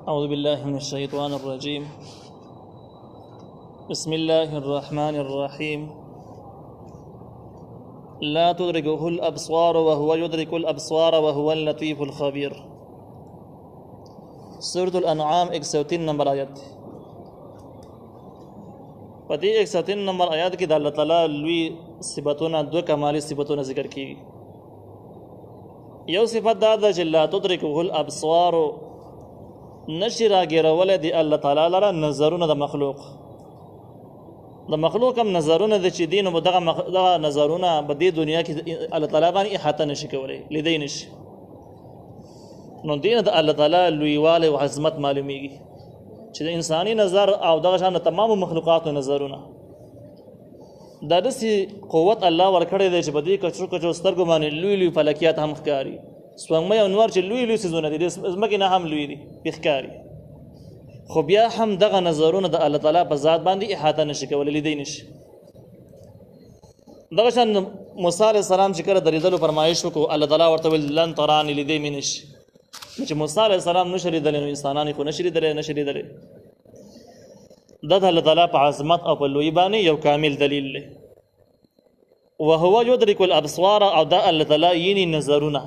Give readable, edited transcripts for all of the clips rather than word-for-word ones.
أعوذ بالله من الشيطان الرجيم. بسم الله الرحمن الرحيم. لا تدركه الأبصار وهو يدرك الأبصار وهو اللطيف الخبير. سورة الأنعام 103 نمبر آیت. پدې 103 نمبر آیات کې د الله تعالی لوی صفاتونه دو کمالي صفاتونه ذکر کیږي. یو صفت دا ده چې لا تدركه الأبصار، نشي راګیرول دی الله تعالی لره نظرونه د مخلوق. د مخلوق هم نظرونه د چې دین او دغه نظرونه په دې دنیا کې الله تعالی باندې احاطه نشي کولای، لیدای نشي. نو دین د الله تعالی لویواله او عظمت معلومیږي چې د انساني نظر او دغه شان تمام مخلوقاتو نظرونه دا داسې قوت الله ورکړی دی چې په دې کچرو کچرو سترګو باندې لوی لوی فلکیات هم ښکاري. سپوږمۍ او نور چې لوی لوی څیزونه دي د ځمکې نه هم لوی دي ښکاري، خو بیا هم دغه نظرونه د الله تعالی په ذات باندې احاطه نشي کولی، لیدی نشي. دغه شان موسی علیه السلام چې کله درېدلو فرمایش وکړو، الله تعالی ورته ویل لن تراني، لیدی مې نشي. چې موسی علیه السلام نشي لیدلی نو انسانان خو نشي لیدلی. دا د الله تعالی په عظمت او په لوی باندې یو کامل دلیل دی. وهو يدرك الابصار، او دا الله تعالی یې نظرونه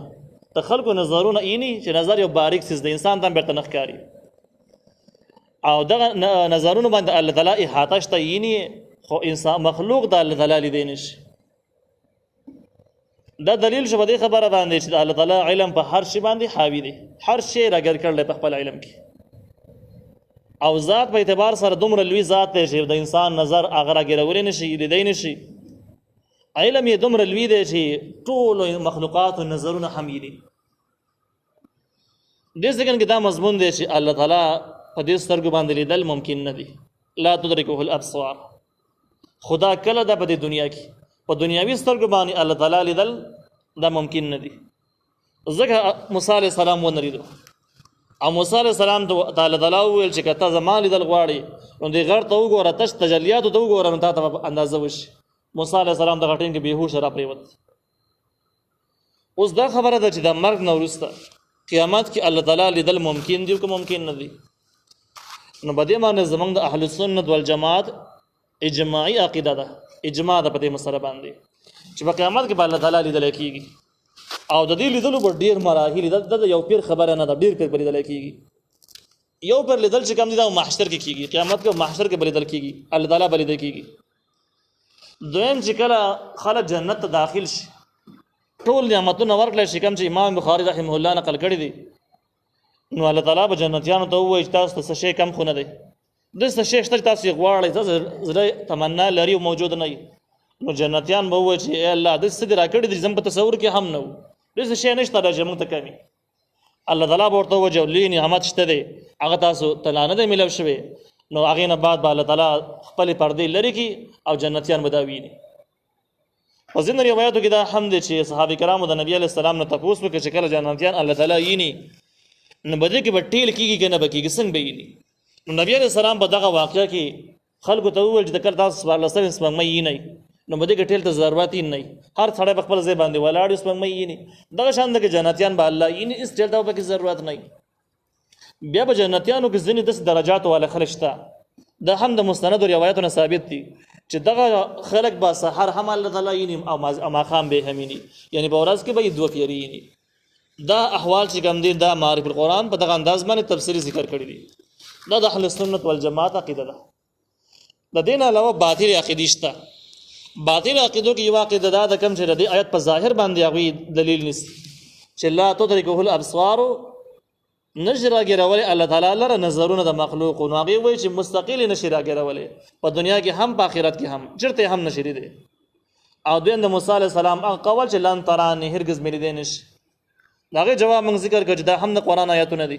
د خلکو نظرونه یې چې نظر یو باریک څیز د انسان ته بیرته نه ښکاري، او دغه نظرونه باندې الله تعالی احاطه شته یې خو انسان مخلوق د الله تعالی لیدی نشي. دا دلیل شو په دې خبره باندې چې الله تعالی علم په هر شي باندې حاوی دی، هر شی راګر کړل په خپل علم کې، او ذات په اعتبار سره دومره لوی ذات دی چې د انسان نظر هغه راګرول نشي، لیدی نشي. علم یې دومره لوی دی چې ټول مخلوقات او نظرونه هم یې دي. دې ځکه کې دا مضمون دی چې الله تعالی په دې سترګو باندې لیدل ممکن نه دي. لا تدركه الابصار، خدا کله دا په دې دنیا کې په دنیاوي سترګو باندې الله تعالی لیدل دا ممکن نه دي. ځکه موسی علیه السلام ونه لیدو، او موسی علیه السلام ته الله تعالی وویل چې که ته زما لیدل غواړې نو دې غر ته وګوره، تش تجلیاتو ته وګوره، نو تا ته اندازه وشي. موسی علیه السلام دغه ټیم کې بېهوشه را پرېوت. اوس دا خبره ده چې د مرګ نه وروسته قیامت کې الله تعالی لیدل ممکن دي که ممکن نه دي. نو په دې باندې زموږ د اهل سنت والجماعت اجماعي عقیده ده، اجماع ده په دې مسله باندې چې په قیامت کې به الله تعالی لیدل کېږي. او د دې لیدلو به ډېر مراحل دي، د یو پیر خبره نه ده، ډېر پیر به لیدل کېږي. یو پیر لیدل چې کوم دي دا محشر کې کېږي، قیامت کې محشر کې به لیدل کېږي، الله تعالی به لیدل کېږي. دویم چې کله خلک جنت ته داخل شي، ټول نعمتونه ورکړل شي کوم چې امام بخاري رحمه الله نقل کړی دي، نو الله تعالی به جنتیانو ته ووایي چې تاسو ته څه شی کم خو نه دی، داسې شی شته چې تاسو یې غواړئ، تاسو زړه تمنا لري او موجود نه وي. نو جنتیان به ووایي چې ای الله داسې څه دې راکړي دي زموږ په تصور کې هم نه و، داسې شی نشته چې موږ ته کمي. الله تعالی به ورته ووایي چې لوی نعمت شته دی، هغه تاسو ته لا نه دی میلاو شوی. نو هغې نه بعد به الله تعالی خپلې پردې لرې کړي او جنتیان به دا ویني. په ځینو روایاتو کې دا هم دی چې صحابه کرامو د نبي علیه السلام نه تپوس وکړي چې کله جنتیان الله تعالی ویني نو به دې کې به ټیل کېږي که نه به کېږي، څنګه به ویني. نو نبي علیه السلام په دغه واقعه کې خلکو ته وویل چې د کله تاسو څوارلسمې سپوږمۍ وینئ نو به دې کې ټیل ته ضرورت یې نه وي، هر سړی په خپل ځای باندې ولاړ وي سپوږمۍ ویني. دغه شان ده کې جنتیان به الله ویني، هېڅ ټیل ته به پکې ضرورت نه وي. بیا به جنتیانو کې ځینې داسې درجاتو والا خلک شته، دا هم د مستندو روایتونو ثابت دي چې دغه خلک به سحر هم الله تعالی ویني او ماښام به هم ویني، یعنی په ورځ کې به یې دوه پیرې ویني. دا احوال چې کوم دي دا معارف القرآن په دغه انداز باندې تفصیلي ذکر کړي دي. دا د اهل سنت والجماعت عقیده ده. د دې نه علاوه باطل عقیدې شته. باطل عقیدو کې یو عقیده دا د کوم چې د دې آیت په ظاهر باندې هغوی دلیل نیسي چې لا تدركه الابصار، نشي راګرولې الله تعالی لره نظرونه د مخلوق، نو هغوی وایي چې مستقل نشي راګرولې په دنیا کې هم په آخرت کې هم چېرته هم نشي لیدی. او دویم د موسی علیه السلام هغه قول چې لن تراني، هرګز مې لیدی نشي. د هغې جواب موږ ذکر کړ چې دا هم د قرآن آیاتونه دي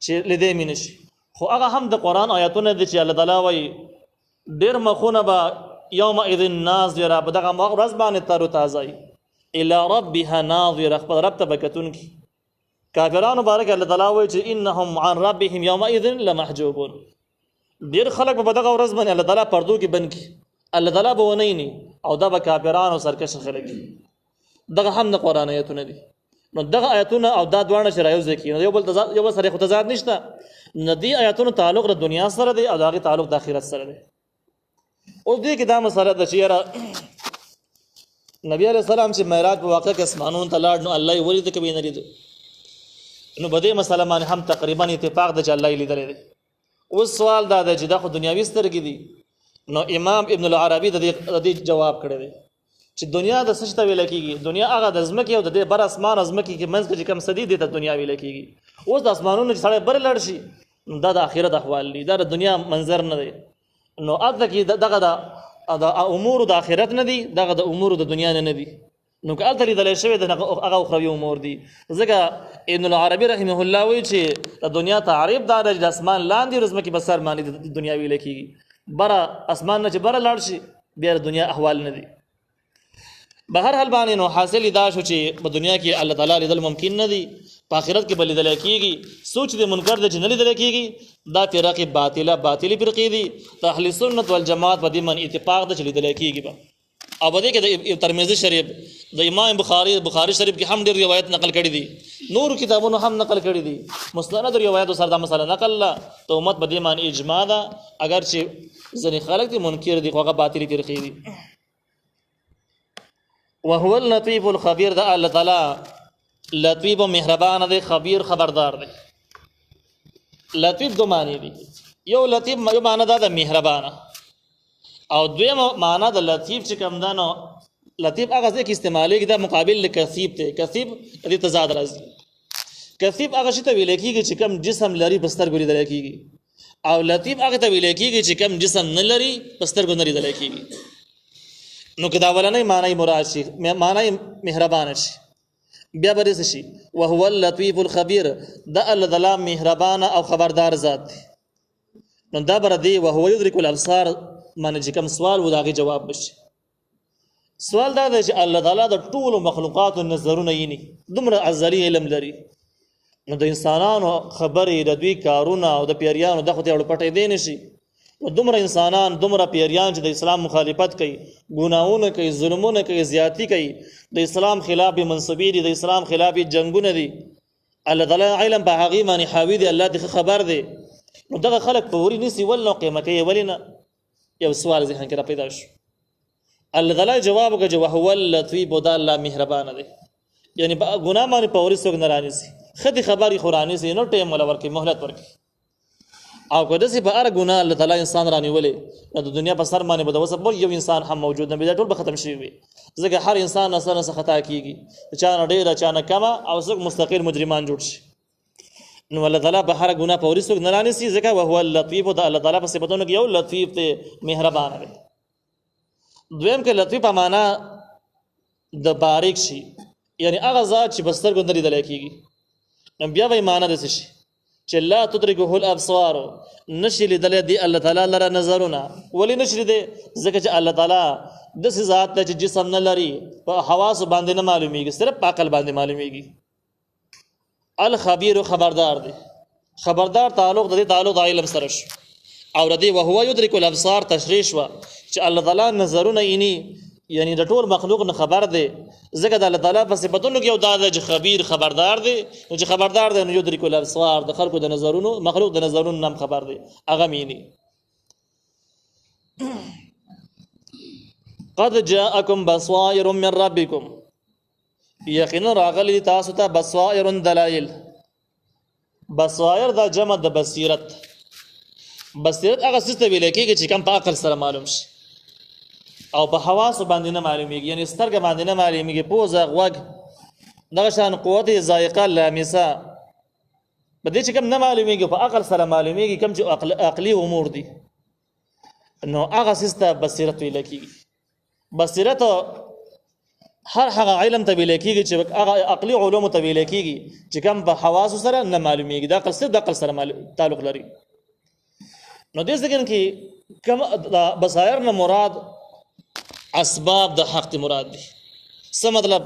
چې لیدی مې نشي، خو هغه هم د قرآن آیاتونه دي چې الله تعالی وایي ډېر مخونه به یومئذ ناظره، په دغه ورځ باندې تر و تازه الی ربها ناظره، خپل رب ته به کتونکي. کافرانو بارک الله تعالی وایي چې انهم عن ربهم یومئذ لمحجوبون، ډېر خلک به په دغه ورځ باندې الله تعالی پردو کې بند کړي، الله تعالی به ونه ویني، او دا به کافرانو سرکشه خلک دي. دغه هم د قرآن آیتونه دي. نو دغه آیتونه او دا دوانه چې رايوځي کی یو بل سره خو تضاد نشته. ندی آیتونو تعلق د دنیا سره دی او دغه تعلق د آخرت سره دی. اوس دې کې دا مسله د چیرې نبی عليه السلام چې معراج په واقع کې اسمانونو ته لاړ نو الله یې ولید کبي نه لید نو بده مسله باندې هم تقریبا اتفاق د چې الله یې لیدل دي. اوس سوال دا دی چې دا خو دنیاوي سترګې دي. نو امام ابن العربي د دې جواب کړی دی چې دنیا د څه ته ویل کېږي. دنیا هغه د ځمکې او د بر اسمان ځمکې کې منځ کې کم سدي دي ته دنیا ویل کېږي. اوس د اسمانونو چې سړی بر لړ شي دا د آخرت احوال دي، دا د دنیا منظر نه دی. نو اته کې دغه د امور د آخرت نه دي، دغه د امور د دنیا نه دي. نو که الته لیدل شوی د هغه اخروی امور دي. ځکه ابن العربي رحمه الله وایي چې د دنیا تعریف دا د اسمان لاندې ځمکې بسر باندې د دنیا ویل کېږي. بره اسمان نه چې بره لاړ شي بیا د دنیا احوال نه دي. بهر حال باندې نو حاصل دا شو چې په دنیا کې الله تعالی لیدل ممکن نه دي، په آخرت کې بل لیدل کېږي. سوچ د منکر د جن لیدل کېږي دا فرقه باطله فرقې دي. د اهل سنت والجماعت په دې من اتفاق د لیدل کېږي. او بده کې د ترمذی شریف د امام بخاری شریف کې هم ډېر روایت نقل کړي دي، نور کتابونو هم نقل کړي دي. مستند روایت سره دا مسله نقل لا ته امت په دې معنی اجماع ده، اگر چې ځنې خلک دي منکر دي خو هغه باطلي فرقې دي. وهو اللطيف الخبير ده الله تعالی لطیف و مهربان دی، خبیر خبردار دی. لطیف دو معنی دي، یو لطیف یو معنی دا د مهربانه او دویم معنی د لطیف چې کوم دا نو لطیف هغه ځکه استعمالي کې دا مقابل لکثیب ته. کثیب دې تضاد راځي. کثیب هغه شی ته ویل کېږي چې کم جسم لري بستر ګوري دل کېږي، او لطیف هغه ته ویل کېږي چې کم جسم نه لري بستر ګوري دل کېږي. نو کدا ولنه معنی مراد شي، معنی مهربان شي. بیا به څه شي وهو اللطيف الخبير دا الله تعالی مهربان او خبردار ذات دی. نو دا بر دی وهو يدرك الابصار معنی چې کوم سوال و داغه جواب بشي. سوال دا دی چې الله تعالی د ټول مخلوقات نظرونه یې نه دومره ازلی علم لري. نو د انسانانو خبرې د دوی کارونه او د پیریانو د خو ته پټې دی نشي. و دومره انسانان دومره پیریان چې د اسلام مخالفت کوي، ګناهونه کوي، ظلمونه کوي، زیاتی کوي، د اسلام خلاف منسوبې دي، د اسلام خلاف جنگونه دي. الله تعالی علم په هغه باندې حاوی دی، الله دې خبر دی. نو دغه خلک په وري نسی ولنو قیمت یې ولینه. یو سوال ذهن کې را پیدا شو. الله تعالی جواب وکړي وهو اللطيف دا الله مهربان دی. یعنی ګناه باندې په وري څوک نه رانیسي، خدي خبري قرآني سي نو ټیم ولا ورکي مهلت ورکي. او که دسی په هر ګناه الله تعالی انسان رانیولې د دنیا په سر باندې به وسه یو انسان هم موجود نه بیا ټول به ختم شي وي. ځکه هر انسان نه خطا کیږي، چا نه ډیر چا نه کم او څوک مستقل مجرمان جوړ شي. نو الله تعالی په هر ګناه په ورسوک نه رانیسي. ځکه وهو اللطيف د الله تعالی په صفاتونو کې یو لطیف ته مهربان دی. دویم کې لطیف معنا د باریک شي، یعنی هغه ذات چې بستر ګندري د لکېږي. نو بیا وایي معنا د څه شي چې لا تدركه الابصار نشي لیدل دی الله تعالی لره نظرونه. ولی نشي لیدل؟ ځکه چې الله تعالی د ذات ته چې جسم نه لري په حواس باندې نه معلومیږي، صرف په عقل باندې معلومیږي. الخبير خبردار دی. خبردار تعلق د تعلق د علم سره شو. او ردی وهو يدرك الابصار تشریح وا چې الله تعالی نظرونه یې یعنی د ټول مخلوق نه خبر دی. ځکه د الله تعالی په صفاتونو کې یو دا چې خبیر خبردار دی. نو چې خبردار دی نو يدرك الابصار د خلقو د نظرونو مخلوق د نظرونو نام خبر دی. هغه مینی قد جاءكم بصائر من ربكم یقینا راغلی تاسو ته بصائر دلائل. بصائر دا جمع د بصیرت. بصیرت هغه څه ته ویل کېږي چې کوم په عقل سره معلوم شي او په حواس باندې نه معلومیږي. یعنی سترګې باندې نه معلومیږي، پوزه، غوږ، دغه شان قوت ذائقه لامسه په دې چې کوم نه معلومیږي په عقل سره معلومیږي کوم چې عقلي امور دي. نو هغه څه ته بصیرت ویل کېږي. بصیرت هر هغه علم ته ویل کېږي چې هغه عقلي علوم ته ویل کېږي چې کوم په حواس سره نه معلومیږي، دا عقل سره تعلق لري. نو دې ځکه کې کوم بصائر نه مراد اسباب د حق مراد دي. څه مطلب؟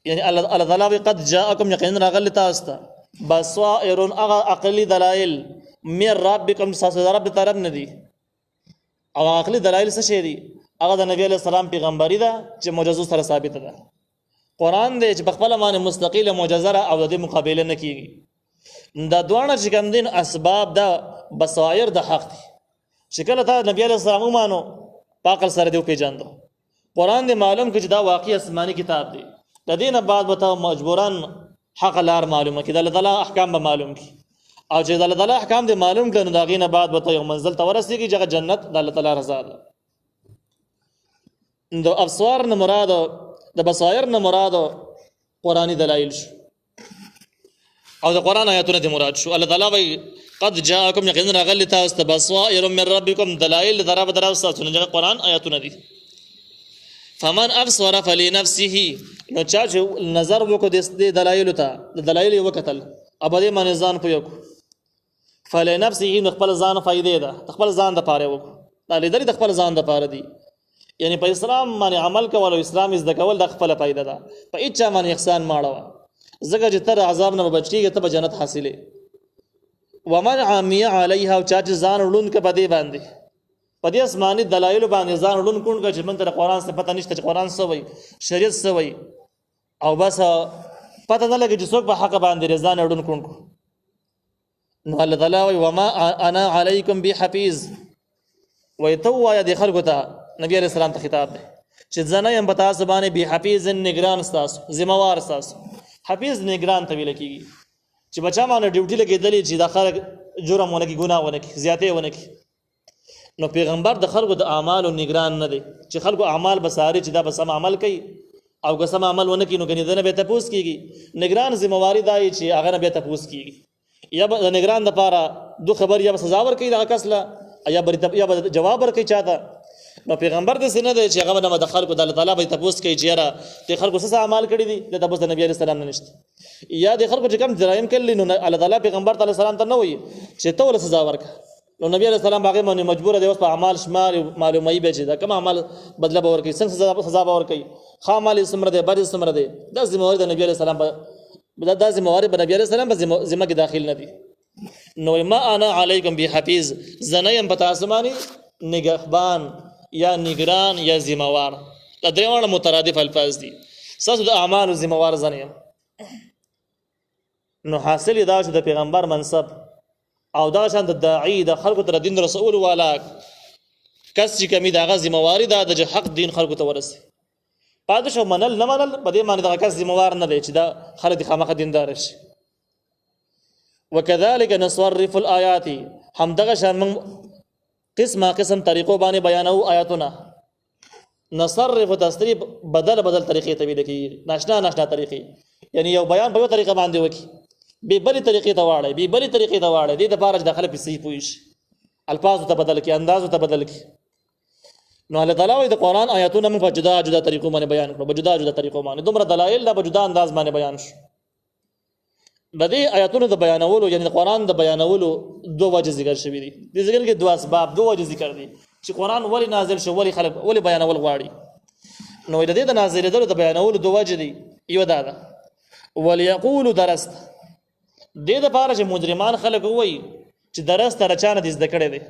یعنی الله تعالی قد جاءكم یقینا راغلی تاسو ته بصائر هغه عقلي دلایل من ربکم تاسو رب طرف نه دي. او عقلي دلایل څه شي دي؟ هغه د نبی علیہ السلام پیغمبري ده چې معجزو سره ثابت ده. قرآن دی چې په خپله باندې مستقله معجزه را او د دې مقابله نه کیږي. دا دواړه چې کوم دین اسباب د بصایر د حق دي چې کله ته نبی علیه السلام ومانو پاکل سره دی وپېژاندو قرآن دی معلوم کړي چې دا واقعي آسماني کتاب دی د دې نه بعد به ته مجبورا حق لار معلومه کړي د الله تعالی احکام به معلوم کړي او چې د الله تعالی احکام دی معلوم کړي نو د هغې نه بعد به ته یو منزل ته ورسېږي چې هغه جنت د الله تعالی رضا ده. د ابصار نه مراد د بصایر نه مراد قرآني دلایل شو او د قرآن آیاتونه دې مراد شو. الله تعالی وایي قد جاءکم یقینا راغلی تاسو ته بصائر من ربکم دلایل د رب تاسو نه قرآن آیاتونه دي. فمن ابصر فلنفسه نو چا چې نظر وکړو د دلایلو ته د دلایل یې وکتل ابدې باندې ځان پوه کړو فلنفسه نو خپل ځان فائدې ده خپل ځان د پاره وکړو دا لیدل د خپل ځان د پاره دي یعنی په اسلام باندې عمل کول او اسلام زده کول د خپل فائدہ ده په هیڅ چا باندې احسان ماړه زګه چې تر عذاب نه بچ کیږي ته به جنت حاصله ومن عمی علیها او چا چې ځان وړون ک په دې باندې په دې آسماني دلایل باندې ځان وړون کون ک چې من ته قرآن څخه پته نشته چې قرآن څه وایي شریعت څه وایي او بس پته نه لګي چې څوک په حق باندې ځان وړون کون کو نو الله تعالی وایي وما انا علیکم بحفیظ وایي تو یا د خلکو ته نبی علیہ السلام ته خطاب دی چې زنه يم پتا سبانه بحفیظ نگران تاسو ذمہ وار تاسو حفیظ نگران ته ویل کیږي چې بچا باندې ډیوټي لګیدلې چې د خلک جرم ونه کی ګناه ونه کی زیاتې ونه کی نو پیغمبر د خلکو د اعمال او نگران نه دی چې خلکو اعمال بساري چې دا بسم عمل کوي او قسم عمل ونه کی نو کني دنه به تپوس کیږي نگران ذمہ واری دی چې هغه نه به تپوس کیږي یا د نگران د پاره دو خبر یا سزا ور کوي دا کسله یا جواب ور کوي چاته نو پیغمبر د سینه دی چې هغه نه د خلکو د الله تعالی به تپوس کوي چې را د خلکو څه اعمال کړی دي د تپوس د نبی عليه السلام نه نشته یا د خلکو چې کوم جرایم کړل نو الله تعالی پیغمبر تعالی السلام ته نه وي چې ته ول سزا ورک نو نبی عليه السلام باغې باندې مجبور دی اوس په اعمال شمار معلومي به چې دا کوم اعمال بدله به ور کوي څنګه سزا به ور کوي خامل سمره دی بد سمره دی د ذمہ واری د نبی عليه السلام د ذمہ واری د نبی عليه السلام په ذمہ کې داخل نه دي نو ما انا علیکم بحفیظ زنیم پتا اسماني نگهبان یا نگران یا ذمہ وار دا درېواړه مترادف الفاظ دي ساسو د اعمال ذمہ وار زنیم نو حاصل دا چې د پیغمبر منصب او دا شان د داعی د خلکو تر دین رسول والا کس چې کمی دغه ذمہ واری دا د حق دین خلکو ته ورسي پادشاه منل نه منل په دې معنی دغه کس ذمہ وار نه دی چې دا خلک خامخ دیندار شي وكذلك نصرف الآيات هم دغه شان من قسم طریقو باندې بیانو آیاتونه نصرف تصریف بدل طریقې ته ویل کیږي ناشنا طریقې یعنی یو بیان په یو طریقه باندې وکي به بلی طریقې ته واړی به بلی طریقې ته واړی د لپاره داخله په صحیح پوښ الفاظ ته بدل کی انداز ته بدل کی نو الله تعالی د قرآن آیاتونه په جدا طریقو باندې بیان کړو په جدا طریقو باندې دومره دلایل د جدا انداز باندې بیان شو د دې آیاتونو د بیانولو یعنی د قرآن د بیانولو دوه وجه ذکر شوی دي د ذکر کې دوه اسباب دوه وجه ذکر دي چې قرآن ولی نازل شو ولی خلق ولی بیانول غواړي نو د دې د نازلېدلو د بیانولو دوه وجه دي یو دا ده وليقولوا درست دې د پاره چې مجرمان خلق وایي چې درست رچانه دې زده کړې دي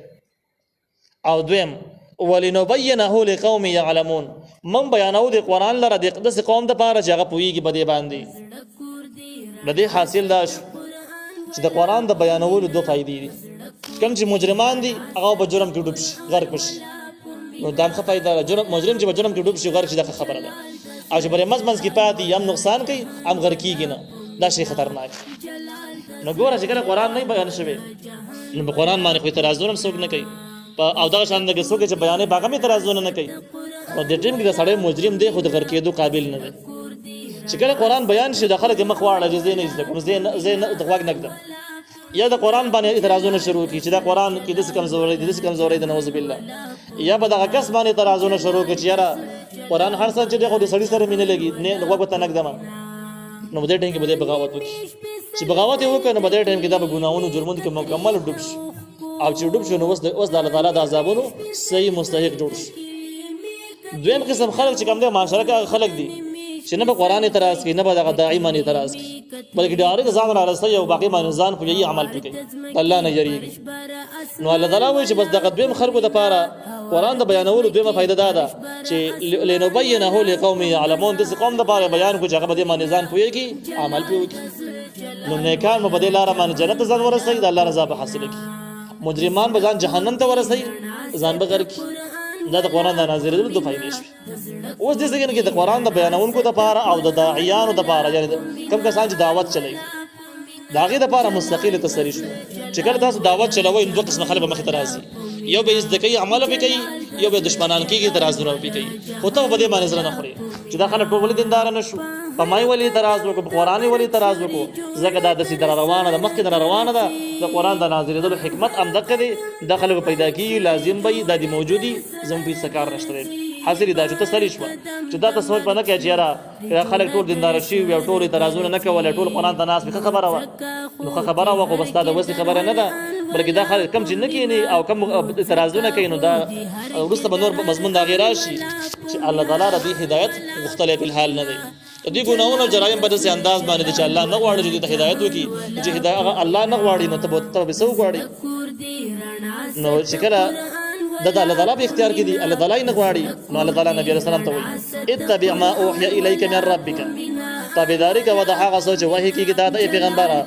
او دویم ولنبينه لقوم يعلمون من بیانو د قرآن لره د قدس قوم د پاره چې هغه پوېږي په دې باندې د دې حاصل دا چې د قرآن د بیانولو دوه فائدې دي کوم چې مجرمان دي هغه په جرم کې ډوب شي غرق شي نو دا ښه فائدہ ده مجرم چې په جرم کې ډوب شي غرق شي دا خبره ده او چې بر مزمنس کې پاتې هم نقصان کوي هم غرق کیږي نه دا شی خطرناک نو ګوره چې کله قرآن نه بیان شوی نو په قرآن باندې خو اعتراضونه څوک نه کوي او دا شان دغه څوک چې بیانې باغه اعتراضونه نه کوي او د ټیم کې د سړی مجرم دی خو د غرق کېدو قابل نه دی چې کله قرآن بیان شي د خلک مخ واړه جزې نه زده کوم زین د غوږ نګدم یا د قرآن باندې اعتراضونه شروع کی چې دا قرآن کې د کمزوري د نعوذ بالله یا به دغه کس باندې اعتراضونه شروع کی چې یاره قرآن هر څه چې د سړی سره مینه لګي نه غوږ ته نګدم نو بده ټیم کې بده بغاوت وکړي چې بغاوت وکړي نو بده ټیم کې دا ګناہوں جرمونو کې مکمل ډوب شي او چې ډوب شي نو اوس د الله تعالی د عذابونو صحیح مستحق جوړ شي دویم قسم خلک چې کوم د معاشره کې خلک دي چې نه په قرآن اعتراض کوي نه په دغه داعی باندې اعتراض کوي بلکې ډایرکټ ځان را رسي او باقي باندې ځان په یي عمل کوي الله نه یریږي نو الله تعالی وایي چې بس دغه دویم خلکو د پاره قرآن د بیانولو دویمه فائدہ دا ده چې لنبینه لقوم یعلمون د قوم د پاره بیان کو چې هغه به د باندې ځان پوهیږي عمل پوهیږي. نو نیکان به د لار باندې جنت ځان ورسوي، د الله رضا به حاصل کړي. مجرمان به ځان جهنم ته ورسوي، ځان به غرق کړي. دا د قرآن د نازلېدلو دوه فائدې شوې. اوس دې ځای کې د قرآن د بیانونکو دپاره او د داعیانو دپاره، یعنې کوم کسان چې دعوت چلوي د هغې دپاره مستقله تصریح شو چې کله تاسو دعوت چلوئ نو دوه قسمه خلک به مخې ته راځي، یو به یې زده کوي عمل به کوي، یو به دشمنان کېږي اعتراضونه به کوي. خو ته به په دې باندې زړه نه خورې چې دا خلک ټول ولې دینداره نه شو، په ما یې ولې اعتراض وکړو، په قرآن یې ولې اعتراض وکړو. ځکه دا داسې در روانه ده، مخکې در روانه ده. د قرآن د نازلېدلو حکمت همدغه دی، دا خلکو پیدا کېږي، لازم به وي، دا دې موجودي، زموږ په هېڅ څه کار نشته دی. حاصل دا چې تسلي شوه چې دا تصور به نه کوې چې یاره خلک ټول دینداره شوي وي او ټول اعتراضونه نه کولی، ټول قرآن ته ناست وي. ښه خبره وه، نو ښه خبره وه، خو بس دا د وسې خبره نه ده، بلکې دا خلک کم چې نه کښېني او کم اعتراضونه کوي، نو دا وروسته به نور مضمون د هغې راشي چې الله تعالی د دوی هدایت غوښتلی فی الحال نه دی. د دوی ګناهونه او جرایم په داسې انداز باندې دي چې الله نه غواړي چې دوی ته هدایت وکړي. چې هغه الله نه غواړي نو ته به څه وغواړې؟ نو چې کله د الله تعالی په اختیار کې دي، الله تعالی نه غواړي، نو الله تعالی نبی رسول الله ته وایي اتبع ما اوحي الیک من ربک، تابعداري کوه د هغه څه چې وحی کېږي تا ته پیغمبره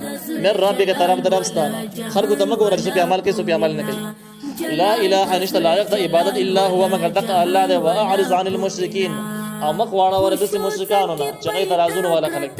من ربک، طرف د رب ستانه. خلکو ته مه ګوره چې څوک عمل کوي څوک عمل نه کوي. لا اله نشته لایق د عبادت الا هو مگر دغه الله دی. واعرض عن المشرکین، او مخ واړه ور داسې مشرکانو نه چې هغې اعتراضونه والا خلک